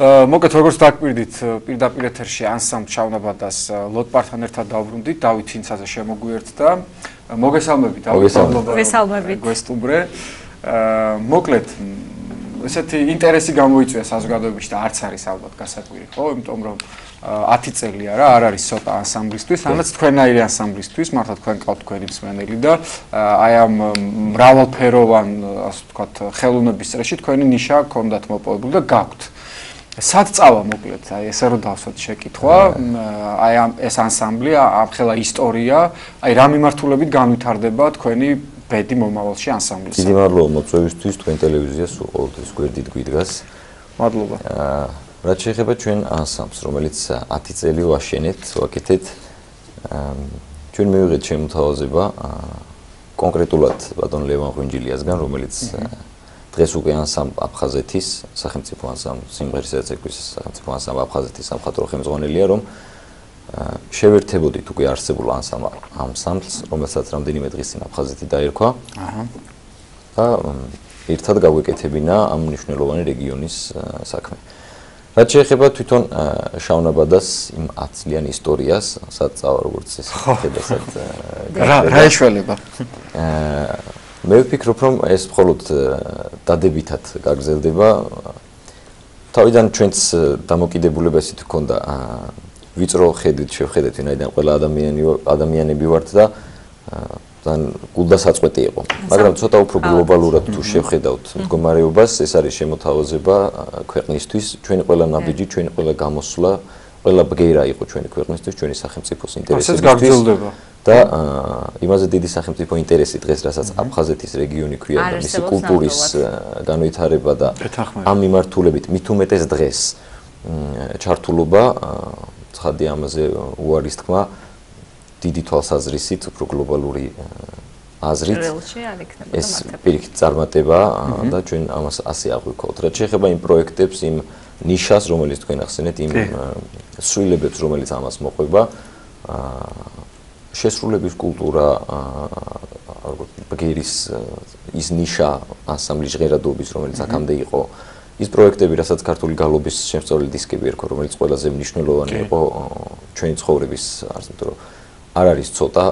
მოკეთ როგორც დაგვირდით პირდაპირ ეთერში ანსამბლ ჩავნაბადას ლოტპართან ერთად დავბრუნდით დავით ცინცაძე შემოგვიერთდა მოგესალმებით მოგესალმებით გვესტუმრე მოკლედ ესეთი ინტერესი გამოიწვია საზოგადოებაში და არც არის ალბათ გასაკვირი ხო იმიტომ რომ 10 წელია რა არ არის ცოტა ანსამბლისთვის რამაც თქვენაირი ანსამბლისთვის მართლა თქვენ ყავთ თქვენი მსმენელი და აი ამ მრავალფეროვან ასე ვთქვათ ხელოვნების წრეში თქვენი ნიშა გქონდათ მოპოვებული და გაქვთ სად წავა მოკლედ აი ესე რომ დავსვათ შეკითხვა აი ამ ეს ანსამბლი ამ ხელა ისტორია აი რა მიმართულებით განვითარდება თქვენი ბედი მომავალში ანსამბლის დიდი მადლობა მოწვევისთვის თქვენ ტელევიზიას უყურებთ გვერდით გვიდგას მადლობა რაც შეეხება ჩვენ ანსამბლს რომელიც 10 წელი ვაშენეთ ვაკეთეთ ჩვენ მივიღეთ შემოთავაზება კონკრეტულად ბატონ ლევან ღვინჯილიასგან რომელიც დღეს უკვე ანსამბლ აფხაზეთის სახელმწიფო ანსამბლ სიმღერისა და ცეკვის სახელმწიფო ანსამბლ აფხაზეთის სამხატვრო ხელმძღვანელია რომ შევერთებოდით უკვე არსებულ ანსამბლს რომელსაც რამდენიმე დღის წინ აფხაზეთი დაერქვა და ერთად გავეკეთებინა ამ მნიშვნელოვანი რეგიონის საქმე რაც შეეხება თვითონ შავნაბადას იმ 10 წლიან ისტორიას სად წავა როგორც ეს ხედავთ რა ეშველება მე ვფიქრობ რომ ეს მხოლოდ დადებითად გაგრძელდება თავიდან ჩვენს დამოკიდებულება ისეთ გქონდა ვიწრო ხედვით შევხედეთ ვინაიდან ყველა ადამიანები ვართ და თან გულდასაწყვეტი იყო მაგრამ ცოტა უფრო გლობალურად თუ შევხედავთ მდგომარეობას ეს არის შემოთავაზება ქვეყნისთვის ჩვენი ყველა ნაბიჯი ჩვენი ყველა გამოსვლა ყველა ბგერა იყო ჩვენი ქვეყნისთვის ჩვენი სახელმწიფოს ინტერესებისთვის და იმაზე დიდი სახელმწიფო ინტერესი დღეს რასაც აფხაზეთის რეგიონი ქვია და მისი კულტურის განვითარება და ამ მიმართულებით მით უმეტეს დღეს ჩართულობა ცხადია ამაზე უარის თქმა დიდი თვალსაზრისით უფრო გლობალური აზრით ეს პირიქით წარმატება და ჩვენ ამას ასე აღვიქვათ რაც შეეხება იმ პროექტებს იმ ნიშას რომელიც თქვენ ახსენეთ იმ სრულებებს რომელიც ამას მოყვება შესრულების კულტურა ბგერის ის ნიშა ანსამბლის ჟღერადობის რომელიც აქამდე იყო ის პროექტები რასაც ქართული გალობის შემსწავლელი დისკები ერქვა რომელიც ყველაზე მნიშვნელოვანი იყო ჩვენი ცხოვრების არცმეტყველო რომ არ არის ცოტა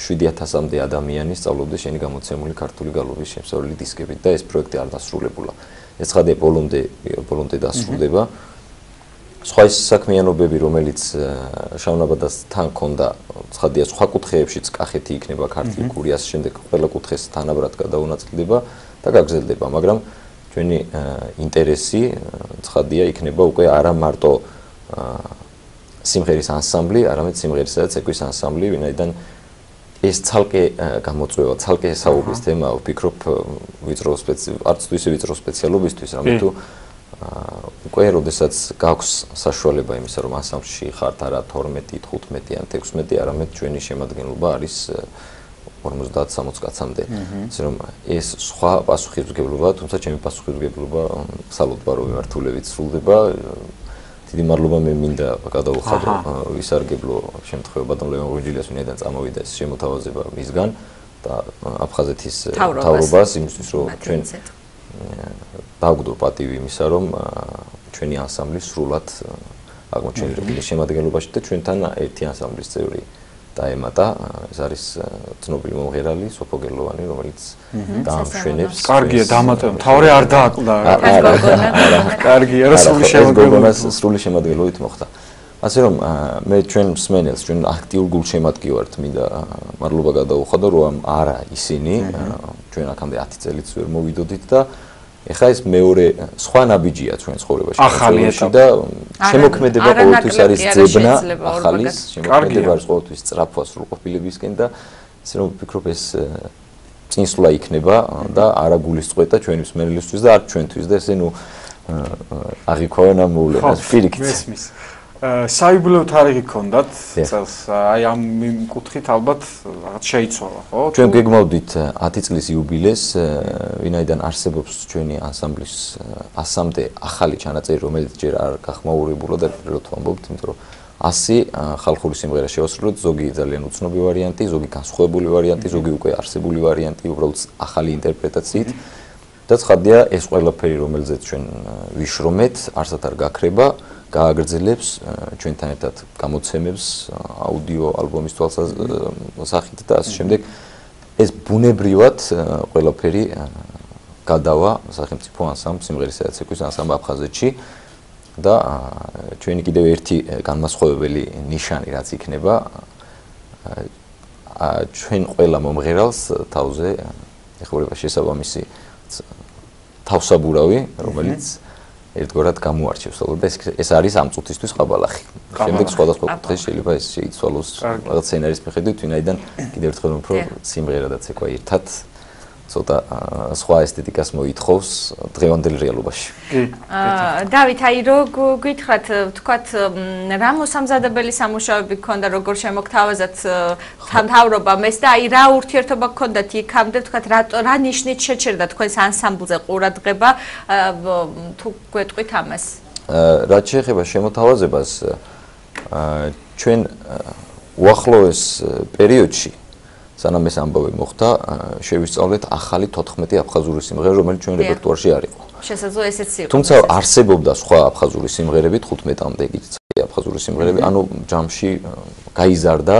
7000-მდე ადამიანი სწავლობდა შენი გამოცემული ქართული გალობის შემსწავლელი დისკებით და ეს პროექტი არ დასრულებულა ეს ხადია ბოლომდე დასრულდება სხვა ის საქმიანობები რომელიც შავნაბადასთან ქონდა ცხადია სხვა კუთხეებშიც კახეთი იქნება ქართლი კურიას შემდეგ ყველა კუთხეს თანაბრად გადაუნაწილდება და გაგრძელდება მაგრამ ჩვენი ინტერესი ცხადია იქნება უკვე არა მარტო სიმღერის ანსამბლი არამედ სიმღერისა და ცეკვის ანსამბლი ვინაიდან ეს ცალკე გამოწვევა ცალკე საუბრის თემა ვფიქრობ არც თუ ისე ვიწრო სპეციალობისთვის რამე თუ უკვე როდესაც გაქვს საშუალება იმისა რომ ანსამბლში ხართ არა 12 15 ან 16 არამედ ჩვენი შემადგენლობა არის 50-60 კაცამდე ისე რომ ეს სხვა პასუხისმგებლობა თუმცა ჩემი პასუხისმგებლობა სალოდბარო მიმართულებით სრულდება დიდი მადლობა მე მინდა გადავუხადო ვისარგებლო შემთხვევა ბატონ ლევან ღვინჯილიას ვინაიდან წამოვიდა ეს შემოთავაზება მისგან და აფხაზეთის მთავრობას იმისთვის რომ ჩვენ დავგვდო პატივი იმისა რომ ჩვენი ანსამბლი სრულად აღმოჩენილი შემადგენლობაში და ჩვენთან ერთი ანსამბლის წევრი დაემატა ეს არის ცნობილი მომღერალი სოფო გელოვანი რომელიც დაამშვენებს კარგია დამატება მთავარი არ დააკლდა კარგია რა სრული შემადგენლობით მოხდა ასე რომ მე ჩვენ მსმენელს ჩვენ აქტიურ გულშემატკივართ მინდა მადლობა გადაუხადო რომ არა ისინი ჩვენ აქამდე 10 წელიც ვერ მოვიდოდით და ეხლა ეს მეორე სხვა ნაბიჯია ჩვენ ცხოვრებაში ახალი და შემოქმედება ყოველთვის არის ძებნა ახალის შემოქმედება არის ყოველთვის სწრაფვა სრულყოფილებისკენ და ასე რომ ვფიქრობ ეს წინსვლა იქნება და არა გულისწყეთა ჩვენი მსმენელისთვის და არ ჩვენთვის და ესე ნუ აღიქვავენ ამ მოვლენას პირიქით საიუბილეო თარიღი გქონდათ წელს აი ამ კუთხით ალბათ რაღაც შეიცვალა ხო ჩვენ გეგმავდით 10 წლის იუბილეს ვინაიდან არსებობს ჩვენი ანსამბლის 100-მდე ახალი ჩანაწერი რომელიც ჯერ არ გახმაურებულა და პირველად ვამბობთ იმიტომ რომ 100 ხალხური სიმღერა შევასრულოთ ზოგი ძალიან უცნობი ვარიანტი ზოგი განსხვავებული ვარიანტი ზოგი უკვე არსებული ვარიანტი უბრალოდ ახალი ინტერპრეტაციით და ცხადია ეს ყველაფერი რომელზეც ჩვენ ვიშრომეთ არსად არ გაქრება გააგრძელებს ჩვენთან ერთად გამოცემებს აუდიო ალბომის თვალსაზრისით და ასე შემდეგ ეს ბუნებრივად ყველაფერი გადავა სახელმწიფო ანსამბლ სიმღერისა და ცეკვის ანსამბლ აფხაზეთში და ჩვენი კიდევ ერთი განმასხვავებელი ნიშანი რაც იქნება ჩვენ ყველა მომღერალს თავზე ეხურება შესაბამისი თავსაბურავი რომელიც ერთგვარად გამოარჩევს და ეს არის ამ წუთისთვის ყაბალახი. შემდეგ სხვადასხვა კუთხეში შეიძლება ეს შეიცვალოს რაღაც სცენარის მიხედვით, ვინაიდან კიდევ ერთხელ უფრო სიმღერა და ცეკვა ერთად ცოტა სხვა ესთეტიკას მოითხოვს დღევანდელ რეალობაში. დავით, აი რო გითხრათ, თქვათ, რა მოსამზადებელი სამუშაოები გქონდა, როგორ შემოგთავაზათ მთავრობამ ეს და აი რა ურთიერთობა გქონდათ იქამდე, თქვათ, რა ნიშნით შეჩერდა თქვენს ანსამბლზე ყურადღება, თუ გვეტყვით ამას? რაც შეეხება შემოთავაზებას, ჩვენ უახლოეს პერიოდში სანამ ეს ამბავი მოხდა, შევისწავლეთ ახალი 14 აფხაზური სიმღერა, რომელიც ჩვენ რეპერტუარში არ იყო. შესაძლოა ესეც იყო. თუმცა არსებობდა სხვა აფხაზური სიმღერები, 15-მდე იგი აფხაზური სიმღერები, ანუ ჯამში გაიზარდა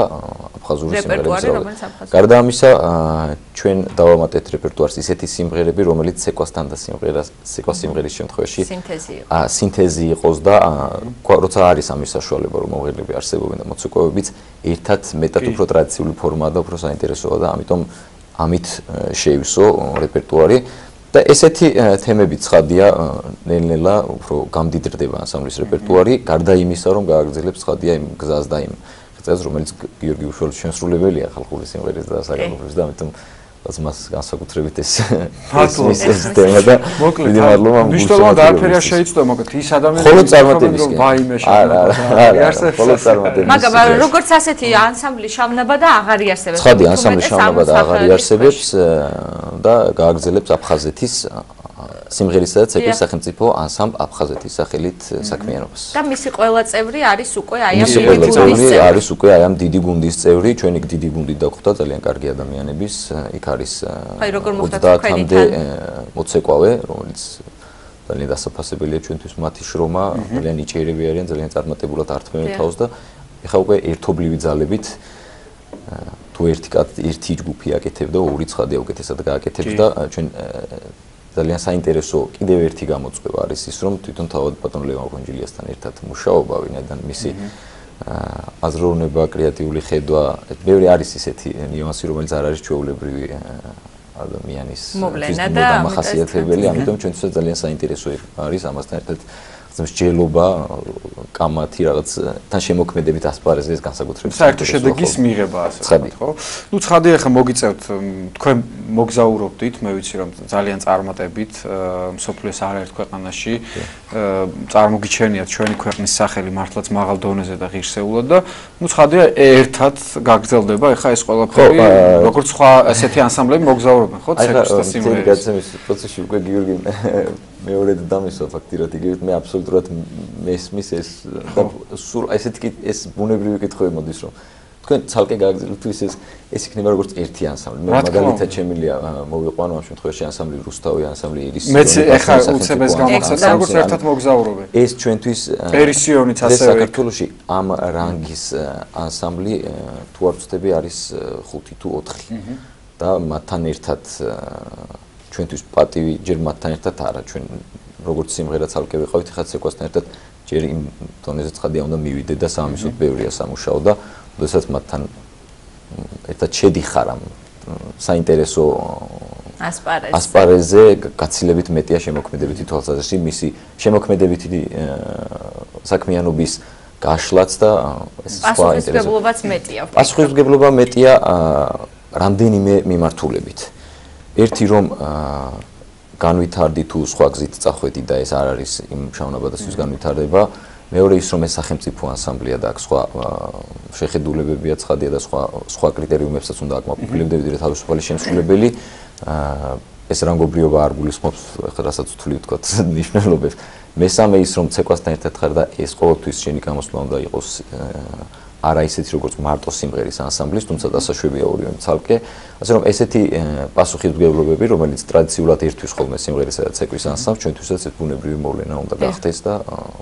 აფხაზური სიმღერების. გარდა ამისა, ჩვენ დავამატეთ რეპერტუარს ისეთი სიმღერები, რომელიც ცეკვასთან და ცეკვას სიმღერის შემთხვევაში სინთეზი იყოს და როცა არის ამის საშუალება, რომ მომღერლები არსებობენ და მოცეკვავებიც ერთად მეტად უფრო ტრადიციული ფორმაა და უფრო საინტერესოა და ამიტომ ამით შეივსო რეპერტუარი. და ესეთი თემები ცხადია ნელ-ნელა უფრო გამდიდრდება ანსამბლის რეპერტუარი, გარდა იმისა, რომ გააგრძელებს ცხადია იმ გზას და იმ წელს, რომელიც გიორგი უშუალოდ შემსრულებელია ხალხური სიმღერის და საგანოფლების და ამიტომ მას განსაკუთრებით ეს თემა და დიდი მადლობა მნიშვნელოვნად არაფერი არ შეიცვალა, მოკლედ ის ადამიანები მხოლოდ წარმატებისკენ მხოლოდ წარმატებისკენ მაგრამ როგორც ასეთი ანსამბლი შავნაბა და აღარ იარსებებს ცხადია ანსამბლი შავნაბა და აღარ იარსებებს და გააგრძელებს აფხაზეთის სიმღერისა და ცეკვის სახელმწიფო ანსამბლ აფხაზეთის სახელით საქმიანობას. და მისი ყველა წევრი არის უკვე აი ამ დიდი გუნდის წევრი, ჩვენი დიდი გუნდი დაგვხვდა ძალიან კარგი ადამიანების, იქ არის 30-მდე მოცეკვავე, რომელიც ძალიან დასაფასებელია ჩვენთვის მათი შრომა, ძალიან ნიჭიერები არიან, ძალიან წარმატებულად ართმევენ თავს და ეხლა უკვე ერთობლივი ძალებით თუ ერთი ჯგუფი აკეთებდა, ორი ცხადია უკეთესად გააკეთებს და ჩვენ ძალიან საინტერესო კიდევ ერთი გამოწვევა არის ის, რომ თვითონ თავად ბატონ ლევან ღონჯილიასთან ერთად მუშაობა, ვინაიდან მისი აზროვნება, კრეატიული ხედვა, ბევრი არის ისეთი ნიუანსი, რომელიც არ არის ჩვეულებრივი ადამიანის დამახასიათებელი, ამიტომ ჩვენთვის ძალიან საინტერესო არის ამასთან ერთად მსჯელობა, კამათი რაღაც თან შემოქმედებით ასპარეზის განსაკუთრებით. საერთო შედეგის მიღება ასე ვთქვათ, ხო? ნუ ცხადია ახლა მოგიწევთ, თქვენ მოგზაურობდით, მე ვიცი რომ ძალიან წარმატებით მსოფლიოს არაერთ ქვეყანაში წარმოგიჩენიათ ჩვენი ქვეყნის სახელი მართლაც მაღალ დონეზე და ღირსეულად და ნუ ცხადია ერთად გაგრძელდება ახლა ეს ყველაფერი, როგორც სხვა ასეთი ანსამბლები მოგზაურობენ, ხო? ცეკვის და სიმღერის. გაცემის პროცესში უკვე გიორგი მეორედ დამისვა ფაქტიურად იგივე მე აბსოლუტურად მესმის ეს და სულ ესეთი ეს ბუნებრივი კითხვები მოდის რომ თქვენ ცალკე გააგრძელებთ თუ ეს იქნება როგორც ერთი ანსამბლი მე მაგალითად შემილია მოვიყვანო ამ შემთხვევაში ანსამბლი რუსთავი ანსამბლი ირის მეც ეხა უცებ ეს გამახსენდა როგორც ერთად მოგზაურობენ ეს ჩვენთვის პერისიონიც ასევე საქართველოში ამ რანგის ანსამბლი თუ არ ვწდები არის 5 თუ 4 და მათთან ერთად ჩვენთვის პატივი ჯერ მათთან ერთად არა ჩვენ როგორც სიმღერა ცალკე ვიყავით ხა ცეკვასთან ერთად ჯერ იმ დონეზე ცხადია უნდა მივიდე და სამისოთ ბევრია სამუშაო და შესაძაც მათთან ერთად შედიხარ ამ საინტერესო ასპარეზზე გაცილებით მეტია შემოქმედებითი თვალსაზრისით მისი შემოქმედებითი საქმიანობის გაშლაც და ეს სხვა პასუხისმგებლობაც მეტია პასუხისმგებლობა მეტია რამდენიმე მიმართულებით ერთი რომ განვითარდი თუ სხვა გზით წახვედი და ეს არ არის იმ შავნაბადასთვის განვითარდება მეორე ის რომ ეს სახელმწიფო ანსამბლია და აქ სხვა შეხედულებებია ცხადია და სხვა კრიტერიუმებსაც უნდა აკმაყოფილებდები და თავისუფალი შემსრულებელი ეს რანგობრიობა არ გულისხმობს ახლა რასაც ვთვლი ვთქვათ მნიშვნელობებს მესამე ის რომ ცეკვასთან ერთად ხარ და ეს ყოველთვის შენი გამოსვლა უნდა იყოს არა ისეთი როგორც მარტო სიმღერის ანსამბლის, თუმცა დასაშვებია ორივე ცალკე. ასე რომ ესეთი პასუხისმგებლობები, რომელიც ტრადიციულად ერთვის ხოლმე სიმღერისა და ცეკვის ანსამბლს, ჩვენთვისაც ეს ბუნებრივი მოვლენა უნდა გახდეს და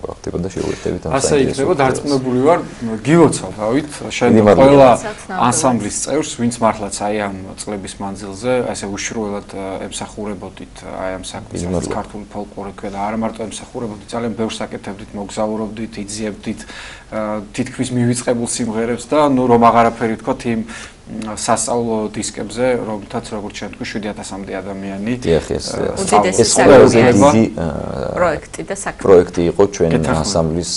გახდება და შევერთებით ამ ასე იქნება, დარწმუნებული ვარ, გილოცავ დავით, შენ ყველა ანსამბლის წევრს, ვინც მართლაც აი ამ წლების მანძილზე ასე უშუალოდ ემსახურებოდით აი ამ საქმეს, ქართული ფოლკლორი და არა მარტო ემსახურებოდით, ძალიან ბევრს აკეთებდით, მოგზაურობდით, იძიებდით თითქმის მივიწყებულ სიმღერებს და ნუ რომ აღარაფერი თქვა იმ სასწავლო დისკებზე, რომელთაც როგორც ჩვენ თქვი 7000-მდე ადამიანი. ეს ყველაზე დიდი პროექტი და საქმე. პროექტი იყო ჩვენ ანსამბლის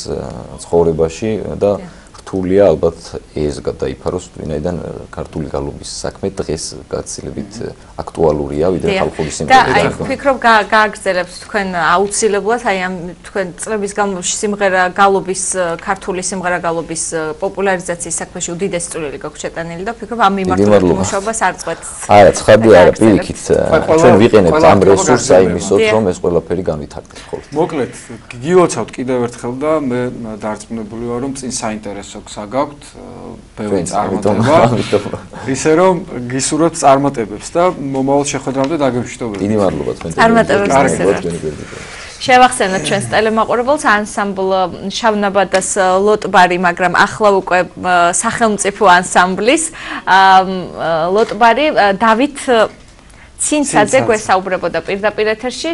ცხოვრებაში და რთულია ალბათ ეს გადაიფაროს, ვინაიდან ქართული გალობის საქმე დღეს გაცილებით აქტუალურია, ვიდრე ხალხური სიმღერები. და აი ვფიქრობ გააგრძელებთ თქვენ აუცილებლად აი ამ თქვენ წლების განმავლობაში სიმღერა გალობის ქართული სიმღერა გალობის პოპულარიზაციის საქმეში უდიდესი წვლილი გაქვს შეტანილი და ვფიქრობ ამ მიმართულებით მუშაობას არ წყვეტთ. არა, ცხადი არა, პირიქით ჩვენ ვიყენებთ ამ რესურსს აი მისოთ, რომ ეს ყველაფერი განვითარდეს ხოლმე. მოკლედ, გიგილოცავთ კიდევ ერთხელ და მე დარწმუნებული ვარ, რომ წინ საინტერესო გსაგავთ ბევრი წარმატება. ისე რომ გისურვებთ წარმატებებს და მომავალ შეხვედრამდე დაგემშვიდობებით. დიდი მადლობა თქვენ. წარმატებებს. შევახსენოთ ჩვენს ტელემაყურებელს ანსამბლ შავნაბადას ლოტბარი, მაგრამ ახლა უკვე სახელმწიფო ანსამბლის ლოტბარი დავით ცინცაძე გვესაუბრებოდა პირდაპირ ეთერში.